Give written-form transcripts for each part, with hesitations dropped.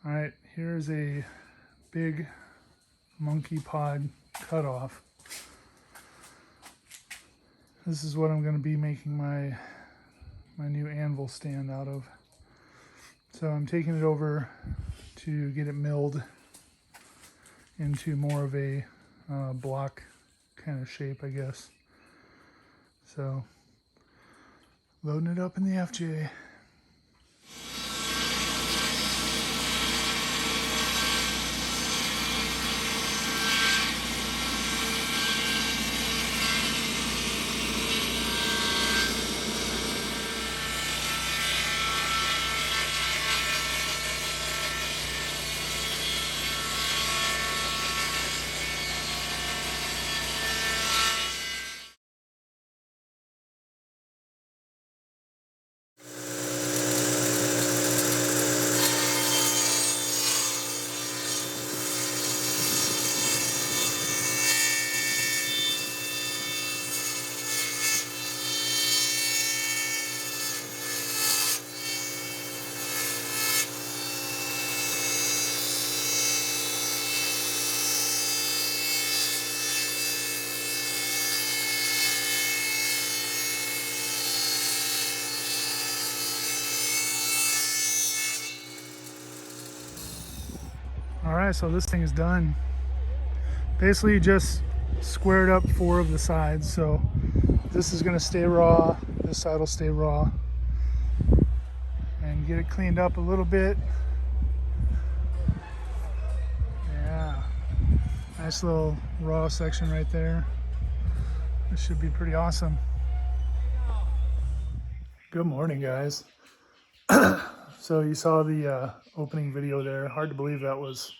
All right, here's a big monkey pod cutoff. This is what I'm going to be making my new anvil stand out of. So I'm taking it over to get it milled into more of a block kind of shape, I guess. So loading it up in the FJ. All right, so this thing is done. Basically just squared up 4 of the sides. So this is gonna stay raw, this side will stay raw. And get it cleaned up a little bit. Yeah, nice little raw section right there. This should be pretty awesome. Good morning, guys. So you saw the opening video there. Hard to believe that was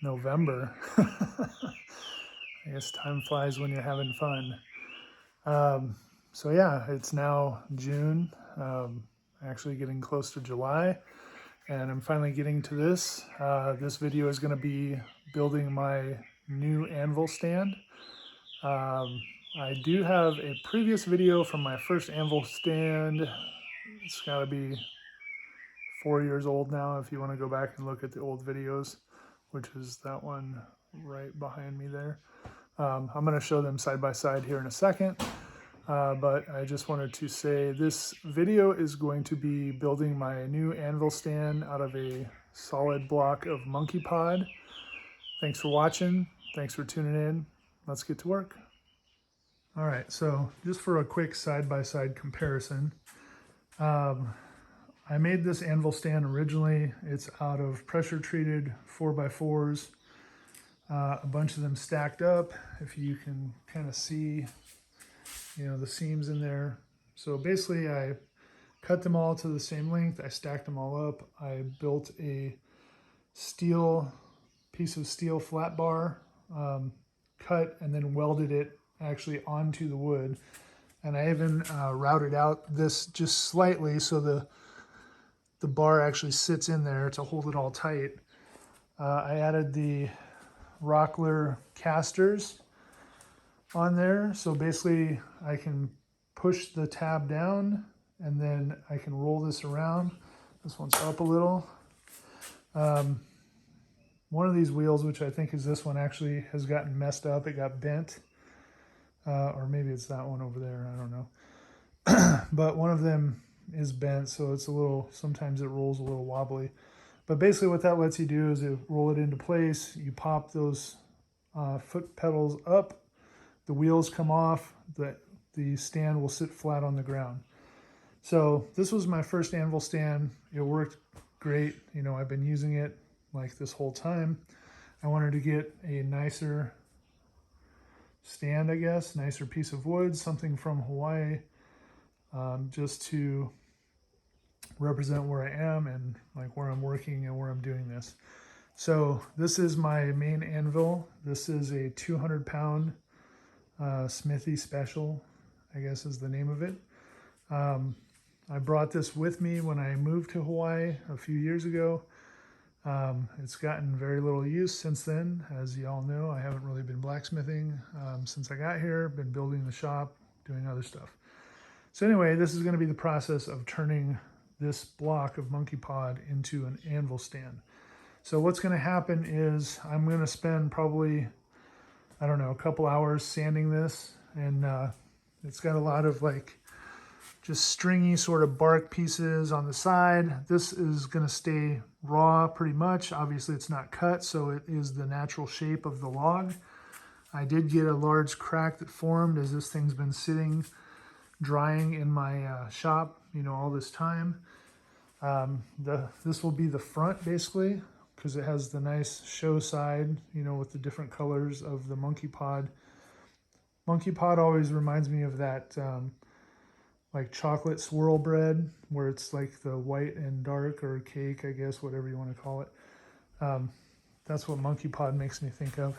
November. I guess time flies when you're having fun. So yeah, it's now June, actually getting close to July, and I'm finally getting to this. This video is going to be building my new anvil stand. I do have a previous video from my first anvil stand. It's got to be 4 years old now if you want to go back and look at the old videos, which is that one right behind me there. I'm going to show them side by side here in a second, but I just wanted to say this video is going to be building my new anvil stand out of a solid block of monkeypod. Thanks for watching. Thanks for tuning in. Let's get to work. All right, so just for a quick side-by-side comparison, I made this anvil stand originally. It's out of pressure-treated 4x4s, a bunch of them stacked up. If you can kind of see, the seams in there. So basically, I cut them all to the same length. I stacked them all up. I built a piece of steel flat bar, cut and then welded it actually onto the wood. And I even routed out this just slightly so the bar actually sits in there to hold it all tight. I added the Rockler casters on there. So basically I can push the tab down and then I can roll this around. This one's up a little. One of these wheels, which I think is this one, actually has gotten messed up. It got bent. Or maybe it's that one over there, I don't know. But one of them is bent, so it's sometimes it rolls a little wobbly. But basically what that lets you do is you roll it into place, you pop those foot pedals up, the wheels come off, the stand will sit flat on the ground. So this was my first anvil stand. It worked great. I've been using it like this whole time. I wanted to get a nicer stand, I guess, nicer piece of wood, something from Hawaii, just to represent where I am and like where I'm working and where I'm doing this. So this is my main anvil. This is a 200-pound Smithy Special, I guess is the name of it. I brought this with me when I moved to Hawaii a few years ago. It's gotten very little use since then. As you all know, I haven't really been blacksmithing since I got here, been building the shop, doing other stuff. So anyway, this is going to be the process of turning this block of monkeypod into an anvil stand. So what's going to happen is I'm going to spend probably, I don't know, a couple hours sanding this, and it's got a lot of like just stringy sort of bark pieces on the side. This is going to stay raw pretty much. Obviously it's not cut, so it is the natural shape of the log. I did get a large crack that formed as this thing's been sitting drying in my shop, you know, all this time. This will be the front basically, because it has the nice show side, you know, with the different colors of the monkey pod. Monkey pod always reminds me of that like chocolate swirl bread, where it's like the white and dark, or cake, I guess, whatever you want to call it. That's what monkey pod makes me think of.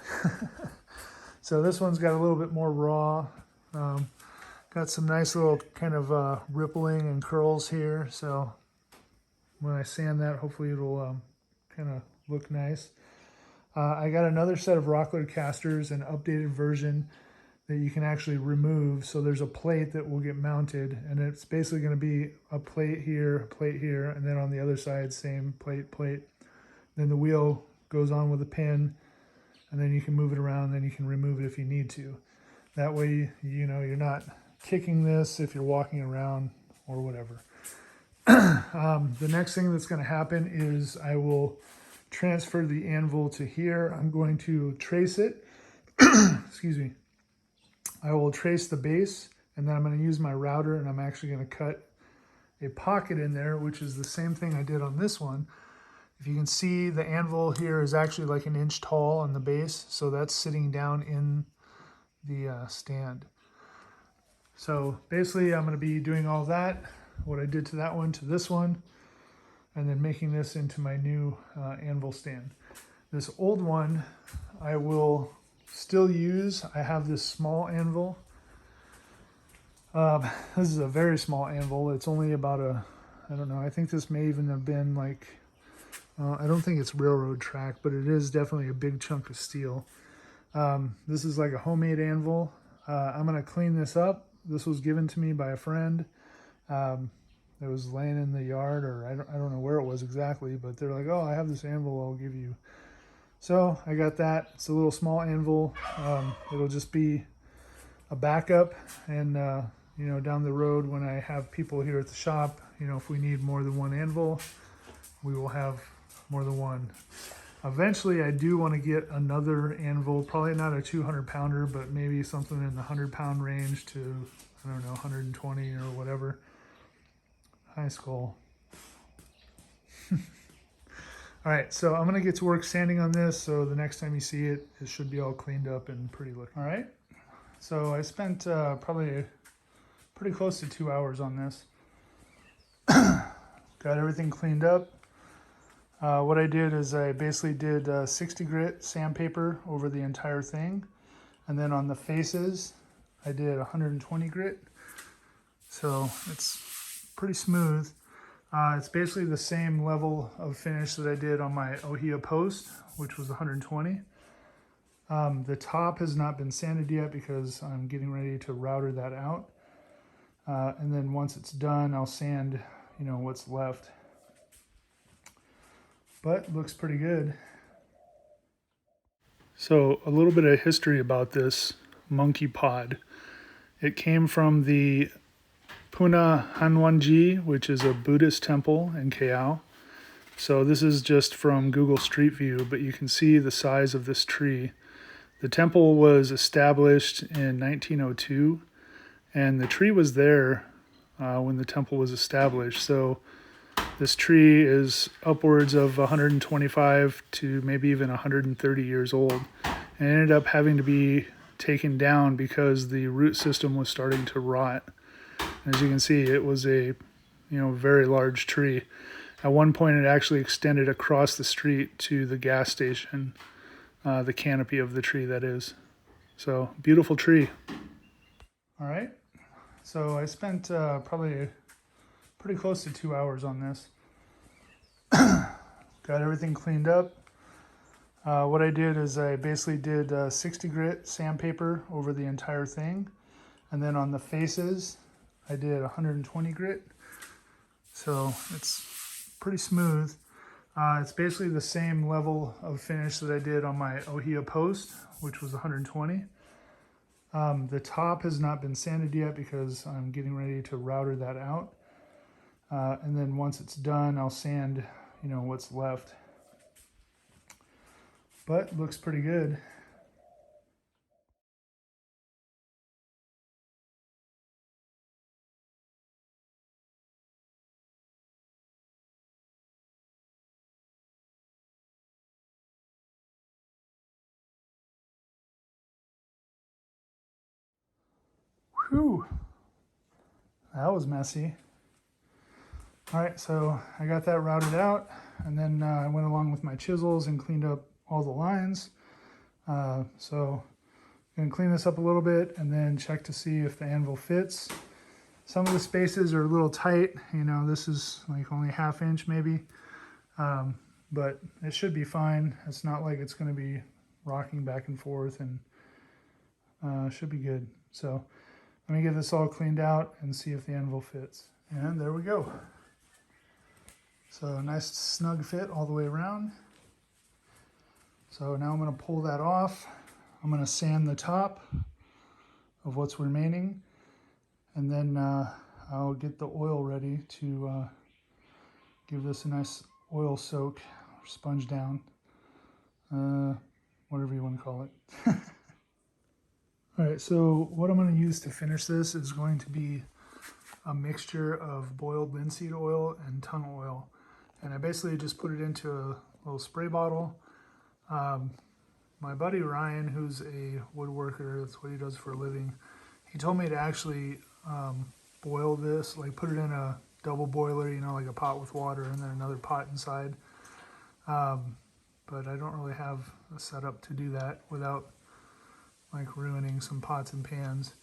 So this one's got a little bit more raw. Got some nice little kind of rippling and curls here. So when I sand that, hopefully it'll kind of look nice. I got another set of Rockler casters, an updated version that you can actually remove. So there's a plate that will get mounted, and it's basically going to be a plate here, and then on the other side, same plate. Then the wheel goes on with a pin, and then you can move it around, and then you can remove it if you need to. That way, you know, you're not kicking this if you're walking around or whatever. The next thing that's going to happen is I will transfer the anvil to here. I'm going to trace it. Excuse me. I will trace the base, and then I'm going to use my router, and I'm actually going to cut a pocket in there, which is the same thing I did on this one. If you can see, the anvil here is actually like an inch tall on the base, so that's sitting down in the stand. So basically I'm going to be doing all that, what I did to that one to this one, and then making this into my new anvil stand. This old one I will still use. I have this small anvil. This is a very small anvil. It's only about I don't know, I think this may even have been like, I don't think it's railroad track, but it is definitely a big chunk of steel. This is like a homemade anvil. I'm going to clean this up. This was given to me by a friend. It was laying in the yard, or I don't know where it was exactly, but they're like, oh, I have this anvil I'll give you. So I got that. It's a little small anvil. It'll just be a backup, and you know, down the road when I have people here at the shop, you know, if we need more than one anvil, we will have more than one. Eventually I do want to get another anvil, probably not a 200 pounder, but maybe something in the 100-pound range to, I don't know, 120 or whatever. High skull. All right, so I'm gonna get to work sanding on this, so the next time you see it, it should be all cleaned up and pretty looking. All right, so I spent probably pretty close to 2 hours on this. Got everything cleaned up. What I did is I basically did 60 grit sandpaper over the entire thing, and then on the faces I did 120 grit, so it's pretty smooth. It's basically the same level of finish that I did on my Ohia post, which was 120. The top has not been sanded yet because I'm getting ready to router that out. And then once it's done, I'll sand, you know, what's left. But looks pretty good. So a little bit of history about this monkey pod. It came from the Puna Hanwanji, which is a Buddhist temple in Keao. So this is just from Google Street View, but you can see the size of this tree. The temple was established in 1902, and the tree was there when the temple was established. So this tree is upwards of 125 to maybe even 130 years old, and it ended up having to be taken down because the root system was starting to rot. As you can see, it was a very large tree. At one point, it actually extended across the street to the gas station, the canopy of the tree, that is. So, beautiful tree. All right, so I spent probably pretty close to 2 hours on this. Got everything cleaned up. What I did is I basically did 60 grit sandpaper over the entire thing, and then on the faces I did 120 grit, so it's pretty smooth. It's basically the same level of finish that I did on my Ohia post, which was 120. The top has not been sanded yet because I'm getting ready to router that out. And then once it's done, I'll sand, what's left. But looks pretty good. Whew, that was messy. All right, so I got that routed out, and then I went along with my chisels and cleaned up all the lines. So I'm gonna clean this up a little bit and then check to see if the anvil fits. Some of the spaces are a little tight, this is like only 1/2 inch maybe, but it should be fine. It's not like it's gonna be rocking back and forth, and should be good. So let me get this all cleaned out and see if the anvil fits. And there we go. So a nice snug fit all the way around. So now I'm going to pull that off. I'm going to sand the top of what's remaining, and then I'll get the oil ready to give this a nice oil soak, or sponge down, whatever you want to call it. All right, so what I'm going to use to finish this is going to be a mixture of boiled linseed oil and tunnel oil. And I basically just put it into a little spray bottle. My buddy Ryan, who's a woodworker, that's what he does for a living, he told me to actually boil this, like put it in a double boiler, like a pot with water and then another pot inside. But I don't really have a setup to do that without like ruining some pots and pans.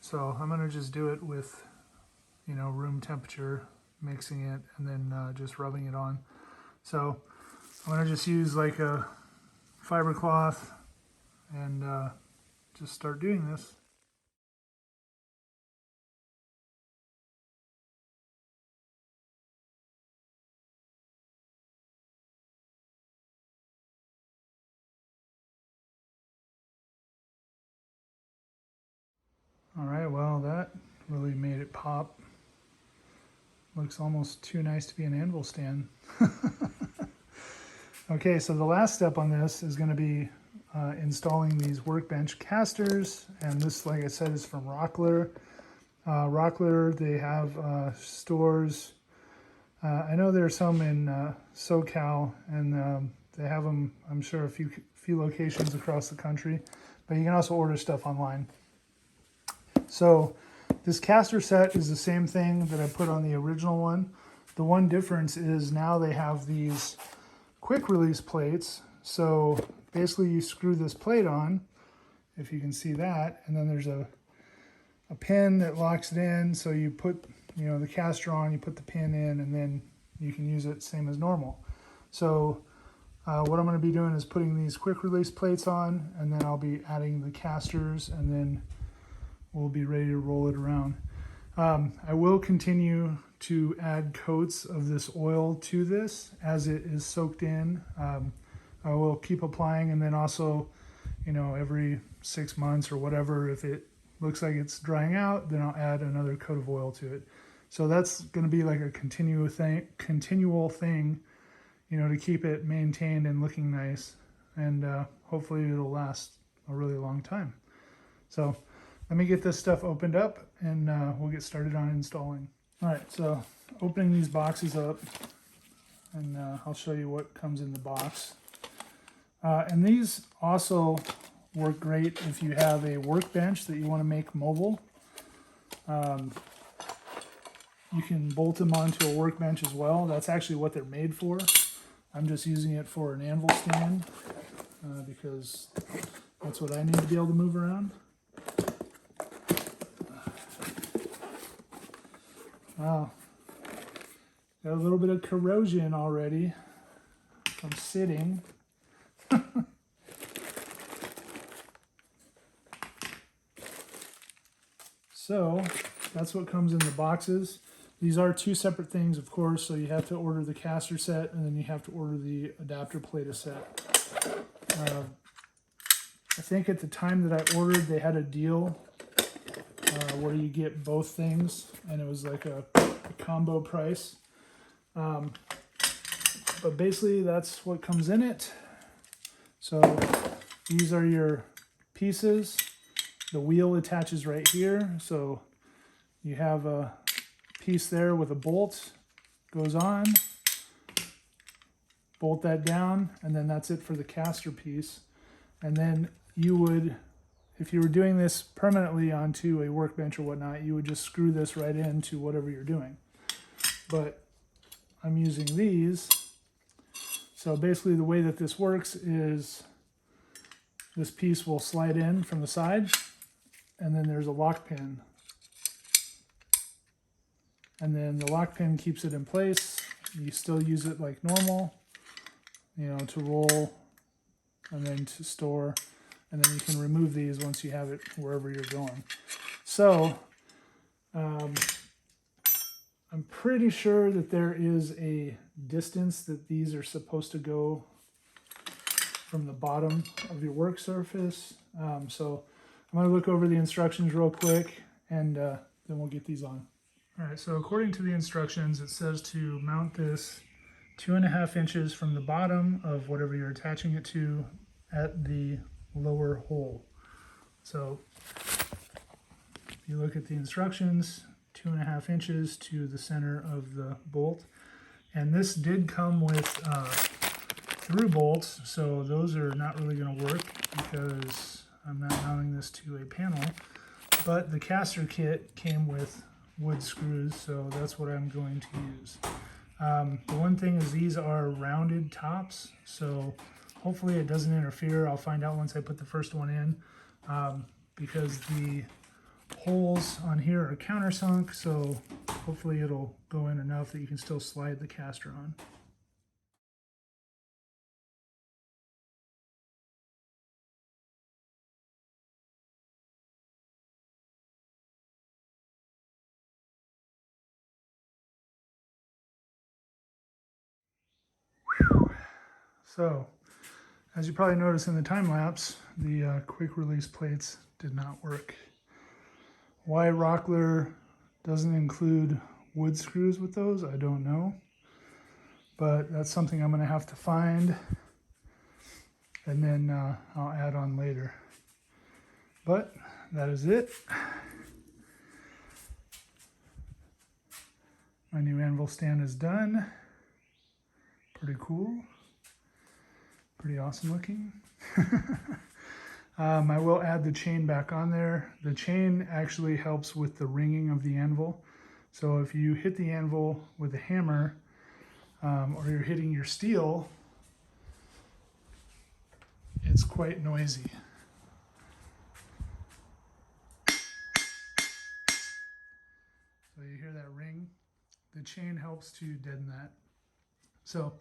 So I'm gonna just do it with, room temperature, mixing it, and then just rubbing it on. So I'm gonna just use like a fiber cloth and just start doing this. All right, well, that really made it pop. Looks almost too nice to be an anvil stand. Okay, so the last step on this is going to be installing these workbench casters, and this, like I said, is from Rockler. Rockler, they have stores. I know there's some in SoCal, and they have them, I'm sure, a few locations across the country, but you can also order stuff online. So this caster set is the same thing that I put on the original one. The one difference is now they have these quick release plates. So basically you screw this plate on, if you can see that, and then there's a pin that locks it in. So you put the caster on, you put the pin in, and then you can use it same as normal. So what I'm going to be doing is putting these quick release plates on, and then I'll be adding the casters, and then we'll be ready to roll it around. I will continue to add coats of this oil to this as it is soaked in. I will keep applying, and then also, every 6 months or whatever, if it looks like it's drying out, then I'll add another coat of oil to it. So that's going to be like a continual thing, to keep it maintained and looking nice, and hopefully it'll last a really long time. So let me get this stuff opened up, and we'll get started on installing. All right, so opening these boxes up, and I'll show you what comes in the box. And these also work great if you have a workbench that you want to make mobile. You can bolt them onto a workbench as well. That's actually what they're made for. I'm just using it for an anvil stand because that's what I need to be able to move around. Wow, got a little bit of corrosion already from sitting. So that's what comes in the boxes. These are two separate things, of course, so you have to order the caster set and then you have to order the adapter plate set. I think at the time that I ordered, they had a deal where you get both things, and it was like a combo price. But basically, that's what comes in it. So these are your pieces. The wheel attaches right here, so you have a piece there with a bolt, goes on, bolt that down, and then that's it for the caster piece. And then you would, if you were doing this permanently onto a workbench or whatnot, you would just screw this right into whatever you're doing. But I'm using these. So basically the way that this works is this piece will slide in from the side, and then there's a lock pin. And then the lock pin keeps it in place. You still use it like normal, you know, to roll and then to store. And then you can remove these once you have it wherever you're going. So I'm pretty sure that there is a distance that these are supposed to go from the bottom of your work surface. So I'm going to look over the instructions real quick, and then we'll get these on. All right, so according to the instructions, it says to mount this 2.5 inches from the bottom of whatever you're attaching it to at the lower hole. So if you look at the instructions, 2.5 inches to the center of the bolt. And this did come with through bolts, so those are not really going to work because I'm not mounting this to a panel. But the caster kit came with wood screws, so that's what I'm going to use. The one thing is these are rounded tops, so hopefully it doesn't interfere. I'll find out once I put the first one in, because the holes on here are countersunk, so hopefully it'll go in enough that you can still slide the caster on. So, as you probably noticed in the time lapse, the quick release plates did not work. Why Rockler doesn't include wood screws with those, I don't know. But that's something I'm going to have to find, and then I'll add on later. But that is it. My new anvil stand is done. Pretty cool. Pretty awesome looking. I will add the chain back on there. The chain actually helps with the ringing of the anvil. So if you hit the anvil with a hammer, or you're hitting your steel, it's quite noisy. So you hear that ring? The chain helps to deaden that. So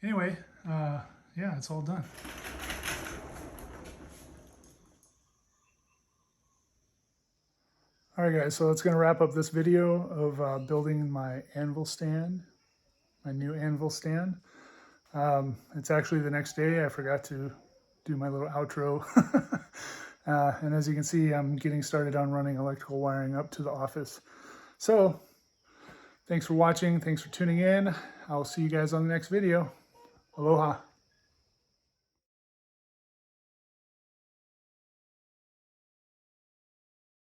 anyway, yeah, it's all done. All right, guys, so that's going to wrap up this video of building my anvil stand, my new anvil stand. It's actually the next day. I forgot to do my little outro. And as you can see, I'm getting started on running electrical wiring up to the office. So thanks for watching. Thanks for tuning in. I'll see you guys on the next video. Aloha.